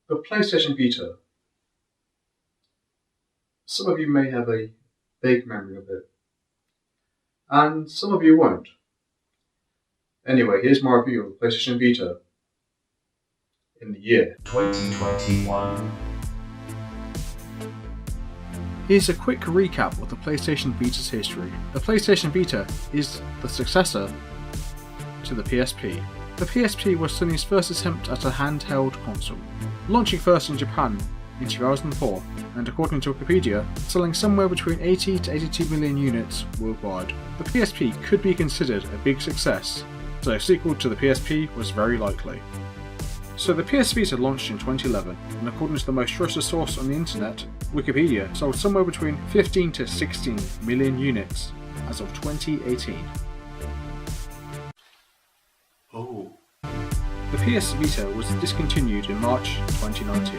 The PlayStation Vita. Some of you may have a vague memory of it, and some of you won't. Anyway, here's my review of the PlayStation Vita in the year 2021. Here's a quick recap of the PlayStation Vita's history. The PlayStation Vita is the successor to the PSP. The PSP was Sony's first attempt at a handheld console, launching first in Japan in 2004, and according to Wikipedia, selling somewhere between 80 to 82 million units worldwide. The PSP could be considered a big success, so a sequel to the PSP was very likely. So the PS Vita launched in 2011, and according to the most trusted source on the internet, Wikipedia, sold somewhere between 15 to 16 million units as of 2018. Oh. The PS Vita was discontinued in March 2019,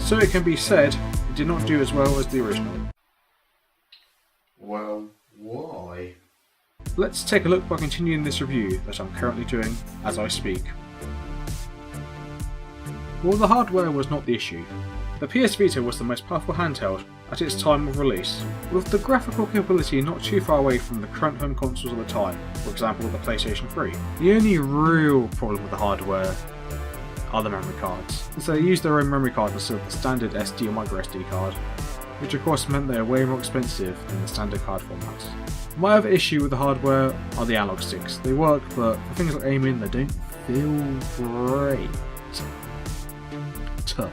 so it can be said it did not do as well as the original. Well, why? Let's take a look by continuing this review that I'm currently doing as I speak. Well, the hardware was not the issue. The PS Vita was the most powerful handheld at its time of release, with the graphical capability not too far away from the current home consoles of the time, for example the PlayStation 3. The only real problem with the hardware are the memory cards, so they used their own memory card instead of the standard SD or micro SD card, which of course meant they are way more expensive than the standard card formats. My other issue with the hardware are the analog sticks. They work, but for things like aiming, they don't feel great. Tut.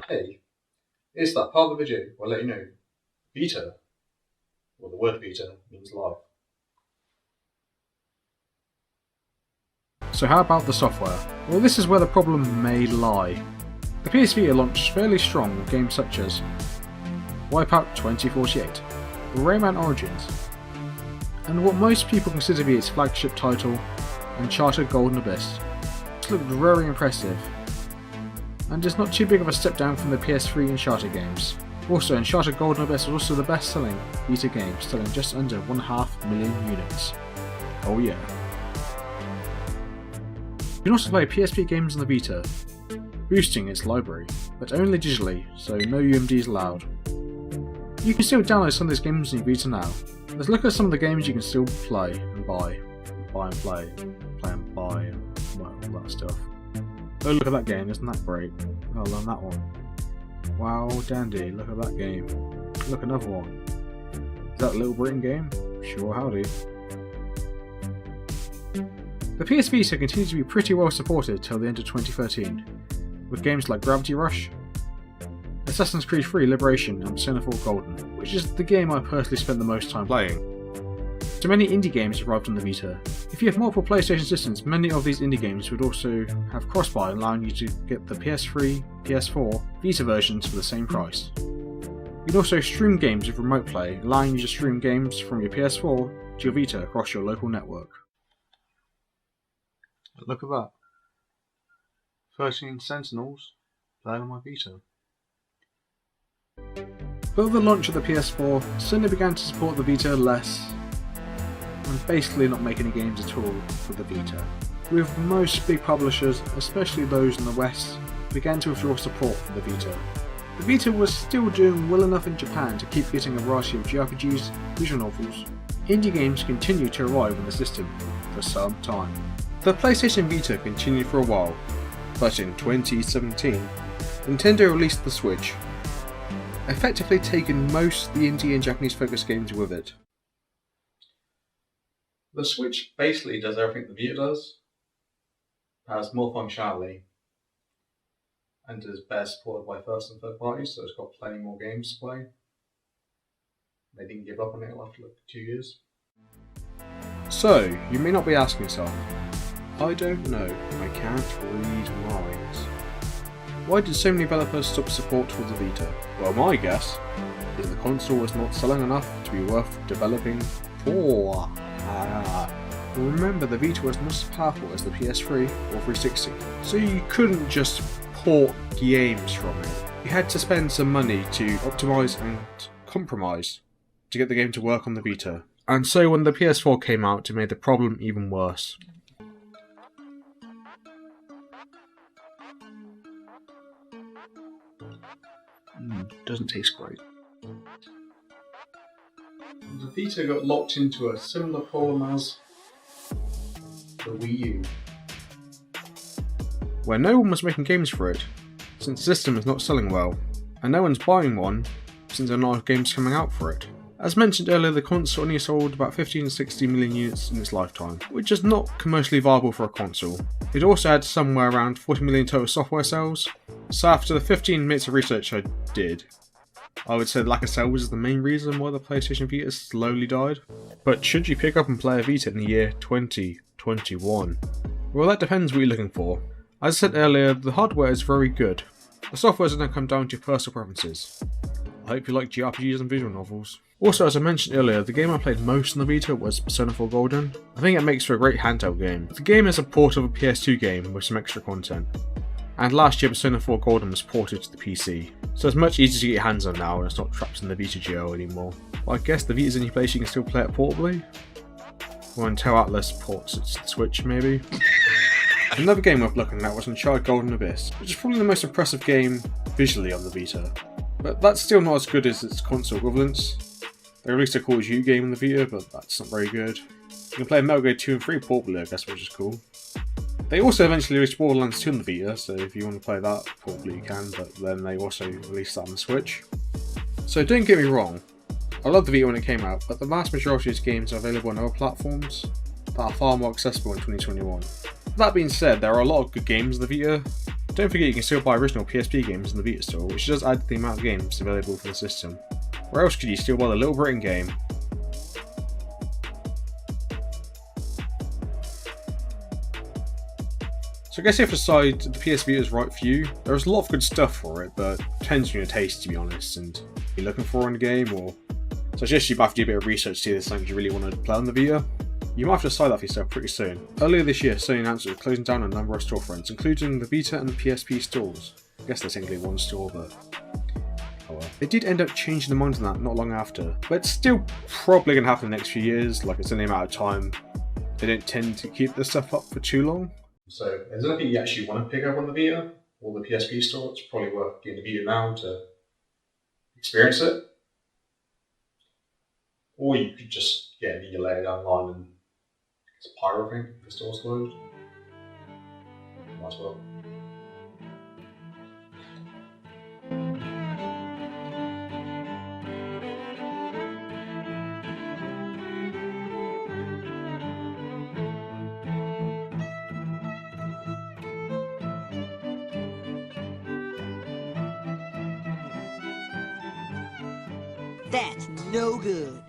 Hey, it's that part of the video where I let you know Vita, or the word Vita, means life. So how about the software? Well, this is where the problem may lie. The PS Vita launched fairly strong with games such as Wipeout 2048, Rayman Origins, and what most people consider to be its flagship title, Uncharted Golden Abyss. This looked very impressive, and is not too big of a step down from the PS3 Uncharted games. Also, Uncharted Golden Abyss was also the best selling Vita game, selling just under 1.5 million units. Oh yeah. You can also play PSP games on the Vita, boosting its library, but only digitally, so no UMDs allowed. You can still download some of these games on your Vita now. Let's look at some of the games you can still play and buy and play and buy, and well, all that stuff. Oh, look at that game, isn't that great? Oh, learn that one. Wow, dandy, look at that game. Look, another one. Is that a Little Britain game? Sure, howdy. The PS Vita continued to be pretty well supported till the end of 2013, with games like Gravity Rush, Assassin's Creed 3 Liberation and Persona 4 Golden, which is the game I personally spent the most time playing. So many indie games arrived on the Vita. If you have multiple PlayStation systems, many of these indie games would also have cross-buy, allowing you to get the PS3, PS4, Vita versions for the same price. You'd also stream games with remote play, allowing you to stream games from your PS4 to your Vita across your local network. Look at that. 13 Sentinels playing on my Vita. But with the launch of the PS4, Sony began to support the Vita less, and basically not make any games at all for the Vita. With most big publishers, especially those in the West, began to withdraw support for the Vita. The Vita was still doing well enough in Japan to keep getting a variety of JRPGs, visual novels. Indie games continued to arrive on the system for some time. The PlayStation Vita continued for a while, but in 2017, Nintendo released the Switch, effectively taking most of the indie and Japanese focused games with it. The Switch basically does everything the Vita does, has more functionality, and is better supported by first and third parties, so it's got plenty more games to play. They didn't give up on it after 2 years. So, you may not be asking yourself, I don't know, I can't read minds. Why did so many developers stop support for the Vita? Well, my guess is the console was not selling enough to be worth developing for. Remember, the Vita was not as powerful as the PS3 or 360, so you couldn't just port games from it. You had to spend some money to optimise and compromise to get the game to work on the Vita. and so when the PS4 came out, it made the problem even worse. Doesn't taste great. The Vita got locked into a similar problem as the Wii U, where no one was making games for it, since the system is not selling well, and no one's buying one since there are not games coming out for it. As mentioned earlier, the console only sold about 15 to 60 million units in its lifetime, which is not commercially viable for a console. It also had somewhere around 40 million total software sales, so after the 15 minutes of research I did, I would say the lack of sales was the main reason why the PlayStation Vita slowly died. But should you pick up and play a Vita in the year 2021? Well, that depends what you're looking for. As I said earlier, the hardware is very good. The software is going to come down to your personal preferences. I hope you like JRPGs and visual novels. Also, as I mentioned earlier, the game I played most on the Vita was Persona 4 Golden. I think it makes for a great handheld game. The game is a port of a PS2 game with some extra content. And last year Persona 4 Golden was ported to the PC, so it's much easier to get your hands on now and it's not trapped in the Vita Geo anymore. But I guess the Vita's in your place, you can still play it portably? Or until Atlas ports it to the Switch, maybe? Another game worth looking at was Uncharted Golden Abyss, which is probably the most impressive game visually on the Vita. But that's still not as good as its console equivalents. They released a Call of Duty game on the Vita, but that's not very good. You can play Metal Gear 2 and 3 portably, I guess, which is cool. They also eventually released Borderlands 2 on the Vita, so if you want to play that, probably you can, but then they also released that on the Switch. So don't get me wrong, I loved the Vita when it came out, but the vast majority of its games are available on other platforms that are far more accessible in 2021. That being said, there are a lot of good games on the Vita. Don't forget you can still buy original PSP games in the Vita store, which does add to the amount of games available for the system. Where else could you still buy the Little Britain game? So I guess you have to decide if the PS Vita is right for you. There's a lot of good stuff for it, but it depends on your taste, to be honest, and you're looking for in a game, or... So I suggest you might have to do a bit of research to see if there's something you really want to play on the Vita. You might have to decide that for yourself pretty soon. Earlier this year, Sony announced it was closing down a number of storefronts, including the Vita and the PSP stores. I guess there's technically one store, but... oh well. They did end up changing their mind on that not long after, but it's still probably going to happen in the next few years, like it's only a matter of time. They don't tend to keep this stuff up for too long. So, is there anything you actually want to pick up on the Vita or the PSP store? It's probably worth getting the Vita now to experience it. Or you could just get a Vita later down the line and it's a pirate thing if the store's closed. Might as well. That's no good.